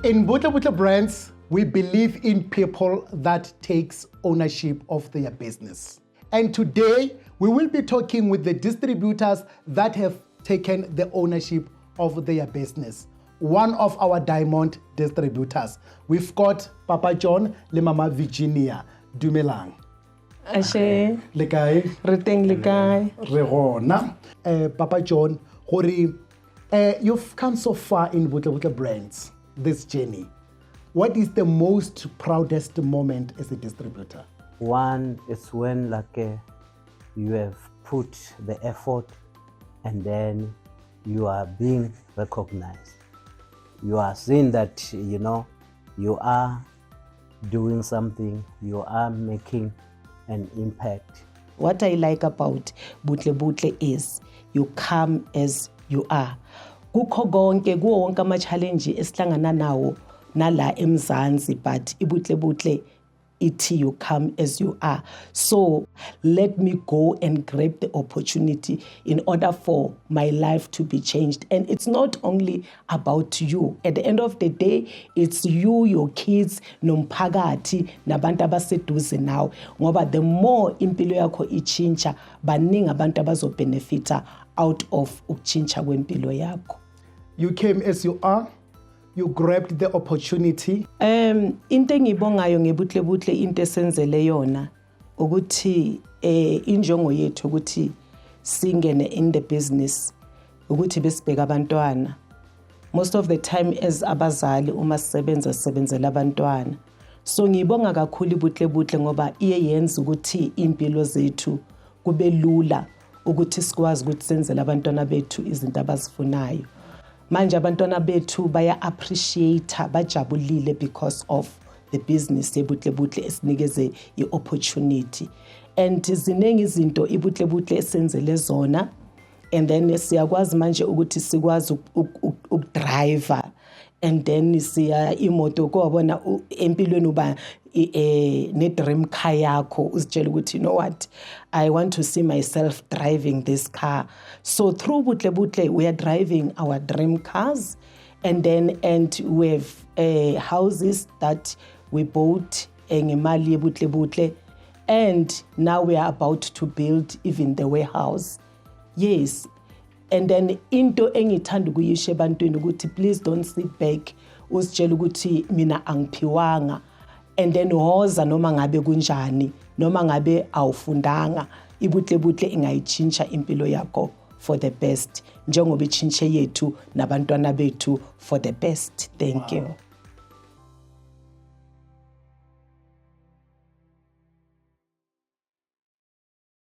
In Butle Butle Brands, we believe in people that takes ownership of their business. And today, we will be talking with the distributors that have taken the ownership of their business. One of our diamond distributors. We've got Papa John le Mama Virginia. Dumelang. Ashe, Le kae? re teng le kae? Re gona. Papa John, you've come so far in Butle Butle Brands, this journey. What is the most proudest moment as a distributor? One is when you have put the effort and then you are being recognized. You are seeing that, you are doing something, you are making an impact. What I like about Butle Butle is you come as you are. Kukho konke kuwo wonke ama-challenge esihlangana nawo nala eMzansi, but iButle Butle ithi you come as you are. So let me go and grab the opportunity in order for my life to be changed. And it's not only about you. At the end of the day, it's you, your kids, nomphakathi, nabantu abaseduze nawe. Ngoba the more impilo yakho ichincha, baningi abantu abazobenefita out of ukuchincha kwempilo yakho. You came as you are. You grabbed the opportunity. Into engibongayo ngeButle Butle into esenzele yona ukuthi injongo yethu ukuthi singene in the business ukuthi besibheka abantwana. Most of the time as abazali uma sisebenzela abantwana. So ngibonga kakhulu iButle Butle ngoba iye yenza ukuthi impilo zethu kube lula ukuthi sikwazi ukuthi senzele abantwana bethu izinto abazifunayo. Manje abantwana bethu baya appreciate bajabulile because of the business yeButle Butle esinikeze i-opportunity. And zinengi izinto iButle Butle esenzele zona, and then siyakwazi manje ukuthi sikwazi ukudriver, and then siya imoto kwabona empilweni uba ne dream car yakho uzitshela ukuthi you know what, I want to see myself driving this car. So through Butle Butle we are driving our dream cars, and we have houses that we bought ngemali yeButle Butle, and now we are about to build even the warehouse. Yes. And then into engithanda ukuyisho ebantwini ukuthi please don't sit back uzitshela ukuthi mina angiphiwanga, and then hoza noma ngabe kunjani noma ngabe awufundanga, iButle Butle ingayichincha impilo yakho for the best njengoba ichinche yethu nabantwana bethu for the best. Thank you.